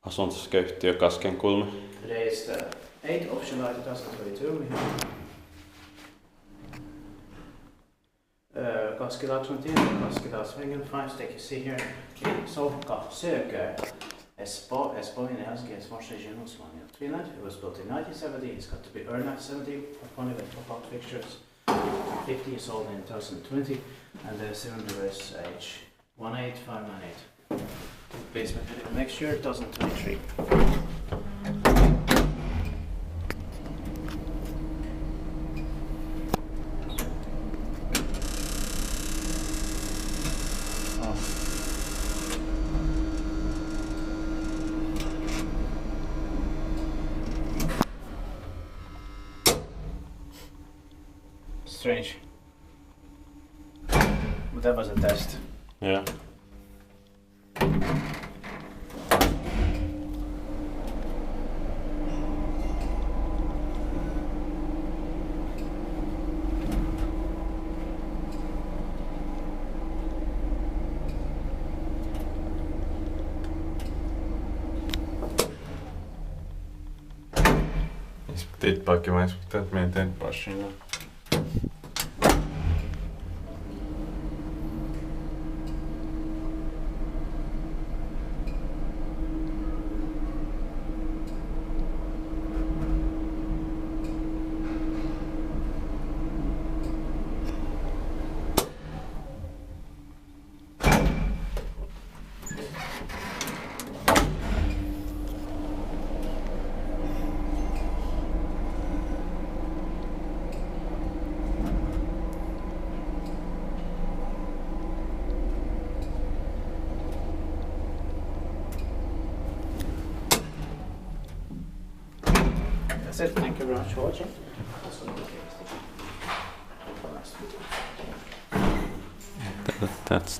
asuntosyköyhtiö Kaskenkulme. Today is the 8th of July 2022. We have Kaskilaaksontie, Kaskilaaksontie, 5 stick you see here in Soukka, Espoo, in Espoo region of Finland. It was built in 1970. It's got to be early 1970 for Kone with pop-out fixtures. 50 years old in 2020, and the cylinder is age 18598. Basement heading next year, 2023. Strange. But that was a test. Yeah. Tittbacke mais portanto meio baixinho. That's it. Thank you very much for watching. That's